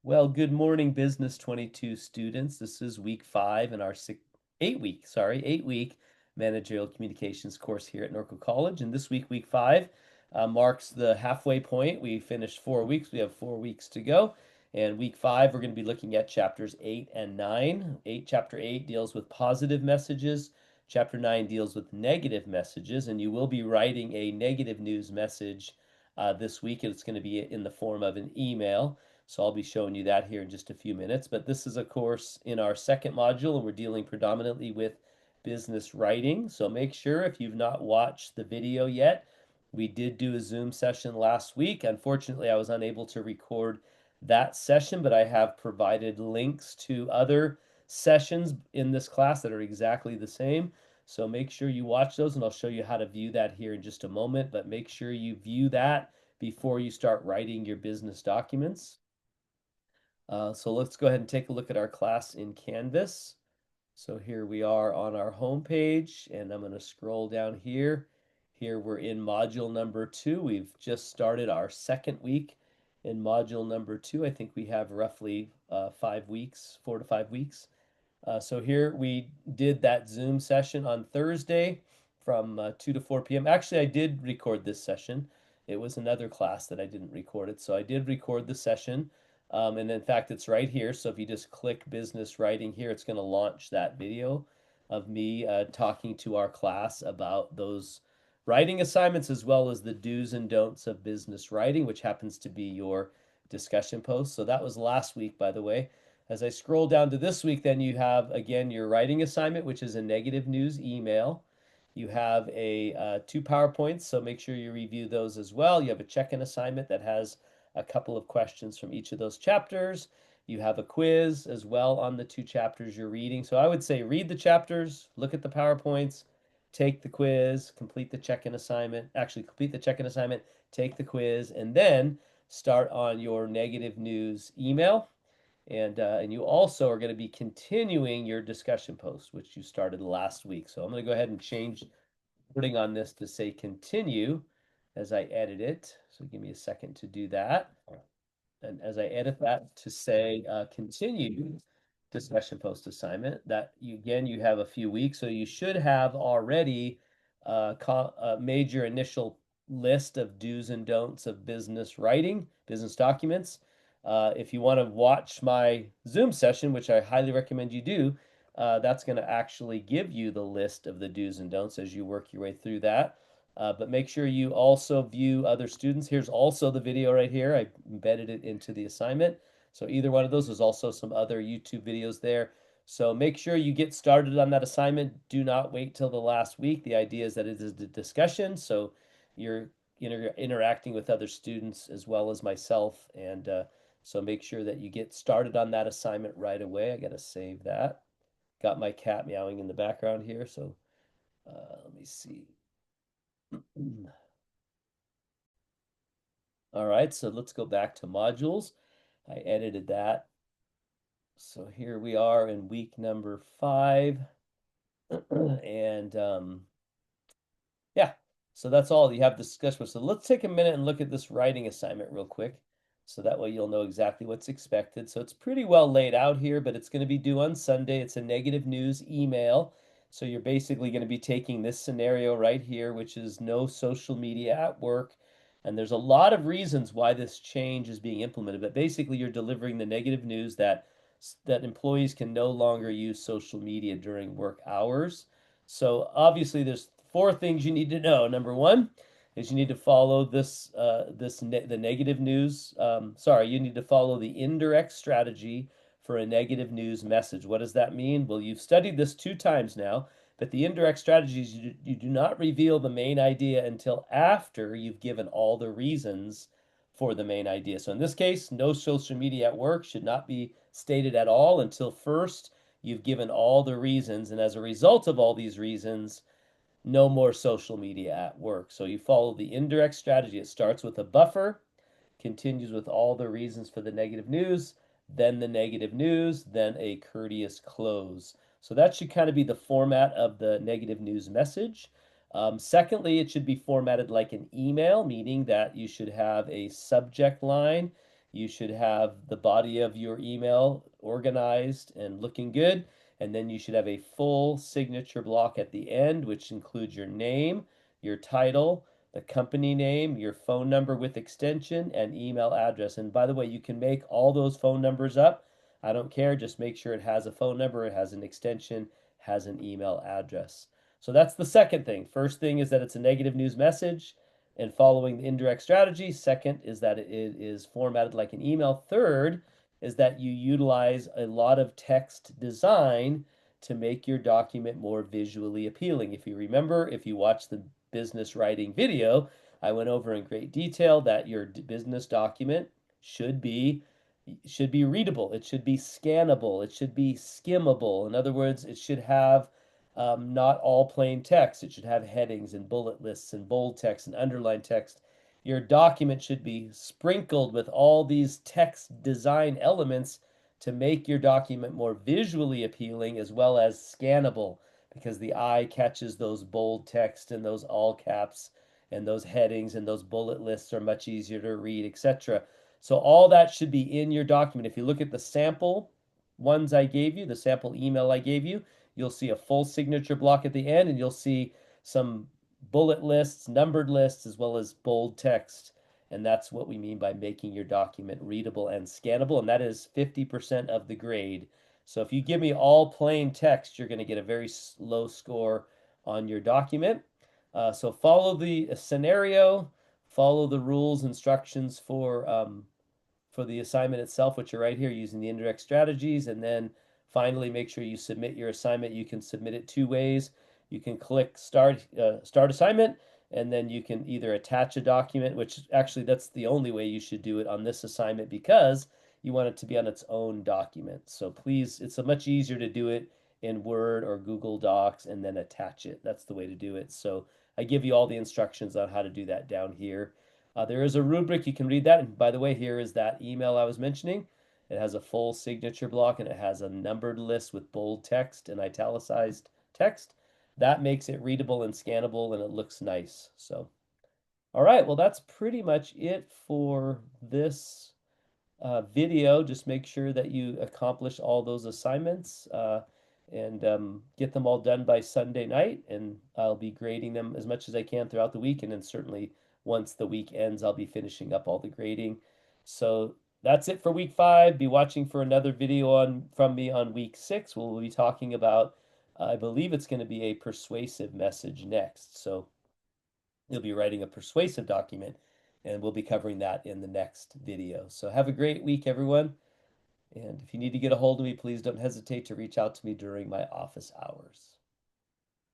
Well, good morning, BUS22 students. This is week 5 in our 8 week managerial communications course here at Norco College. And this week, week 5, marks the halfway point. We finished 4 weeks. We have 4 weeks to go. And week 5, we're going to be looking at chapters 8 and 9. Chapter 8 deals with positive messages. Chapter 9 deals with negative messages. And you will be writing a negative news message this week. It's going to be in the form of an email. So I'll be showing you that here in just a few minutes. But this is a course in our second module, and we're dealing predominantly with business writing. So make sure if you've not watched the video yet, we did do a Zoom session last week. Unfortunately, I was unable to record that session, but I have provided links to other sessions in this class that are exactly the same. So make sure you watch those, and I'll show you how to view that here in just a moment. But make sure you view that before you start writing your business documents. So let's go ahead and take a look at our class in Canvas. So here we are on our home page, and I'm going to scroll down here. Here we're in module number 2. We've just started our second week in module number 2. I think we have roughly 5 weeks, 4 to 5 weeks. So here we did that Zoom session on Thursday from 2 to 4 p.m. Actually, I did record this session. It was another class that I didn't record it. So I did record the session. And in fact, it's right here. So if you just click business writing here, it's going to launch that video of me talking to our class about those writing assignments as well as the do's and don'ts of business writing, which happens to be your discussion post. So that was last week, by the way. As I scroll down to this week, then you have again your writing assignment, which is a negative news email. You have a 2 PowerPoints, so make sure you review those as well. You have a check-in assignment that has a couple of questions from each of those chapters. You have a quiz as well on the 2 chapters you're reading. So I would say read the chapters, look at the PowerPoints, take the quiz, complete the check-in assignment, actually complete the check-in assignment, take the quiz, and then start on your negative news email. And you also are going to be continuing your discussion post, which you started last week. So I'm going to go ahead and change wording on this to say continue as I edit it. So give me a second to do that. And as I edit that to say continue discussion post assignment, that you again you have a few weeks, so you should have already made your initial list of do's and don'ts of business writing, business documents. If you want to watch my Zoom session, which I highly recommend you do, that's going to actually give you the list of the do's and don'ts as you work your way through that. But make sure you also view other students. Here's also the video right here. I embedded it into the assignment. So either one of those, there's also some other YouTube videos there. So make sure you get started on that assignment. Do not wait till the last week. The idea is that it is a discussion, so you're interacting with other students as well as myself. And so make sure that you get started on that assignment right away. I got to save that. Got my cat meowing in the background here. So let me see. All right, so let's go back to modules. I edited that. So here we are in week number 5. And yeah, so that's all you have to discuss with. So let's take a minute and look at this writing assignment real quick. So that way you'll know exactly what's expected. So it's pretty well laid out here, but it's going to be due on Sunday. It's a negative news email. So you're basically going to be taking this scenario right here, which is no social media at work. And there's a lot of reasons why this change is being implemented, but basically you're delivering the negative news that employees can no longer use social media during work hours. So obviously there's 4 things you need to know. Number one is you need to follow the negative news. You need to follow the indirect strategy for a negative news message. What does that mean? Well, you've studied this 2 times now, but the indirect strategies, you do not reveal the main idea until after you've given all the reasons for the main idea. So in this case, no social media at work should not be stated at all until first you've given all the reasons. And as a result of all these reasons, no more social media at work. So you follow the indirect strategy. It starts with a buffer, continues with all the reasons for the negative news, then the negative news, then a courteous close. So that should kind of be the format of the negative news message. Secondly, it should be formatted like an email, meaning that you should have a subject line. You should have the body of your email organized and looking good. And then you should have a full signature block at the end, which includes your name, your title, the company name, your phone number with extension, and email address. And by the way, you can make all those phone numbers up. I don't care. Just make sure it has a phone number, it has an extension, has an email address. So that's the second thing. First thing is that it's a negative news message and following the indirect strategy. Second is that it is formatted like an email. Third is that you utilize a lot of text design to make your document more visually appealing. If you remember, if you watch the business writing video, I went over in great detail that your business document should be readable, it should be scannable, it should be skimmable. In other words, it should have not all plain text. It should have headings and bullet lists and bold text and underlined text. Your document should be sprinkled with all these text design elements to make your document more visually appealing as well as scannable, because the eye catches those bold text and those all caps and those headings, and those bullet lists are much easier to read, etc. So all that should be in your document. If you look at the sample ones I gave you, the sample email I gave you, you'll see a full signature block at the end, and you'll see some bullet lists, numbered lists, as well as bold text. And that's what we mean by making your document readable and scannable. And that is 50% of the grade. So if you give me all plain text, you're going to get a very low score on your document. So follow the scenario, follow the rules, instructions for the assignment itself, which are right here using the indirect strategies. And then finally, make sure you submit your assignment. You can submit it two ways. You can click start assignment, and then you can either attach a document, which actually that's the only way you should do it on this assignment, because you want it to be on its own document. So please, it's a much easier to do it in Word or Google Docs and then attach it. That's the way to do it. So I give you all the instructions on how to do that down here. There is a rubric. You can read that. And by the way, here is that email I was mentioning. It has a full signature block, and it has a numbered list with bold text and italicized text. That makes it readable and scannable, and it looks nice. So, all right, well, that's pretty much it for this video. Just make sure that you accomplish all those assignments and get them all done by Sunday night. And I'll be grading them as much as I can throughout the week. And then certainly once the week ends, I'll be finishing up all the grading. So that's it for week 5. Be watching for another video from me on week 6. We'll be talking about, I believe it's going to be a persuasive message next. So you'll be writing a persuasive document, and we'll be covering that in the next video. So have a great week, everyone. And if you need to get a hold of me, please don't hesitate to reach out to me during my office hours.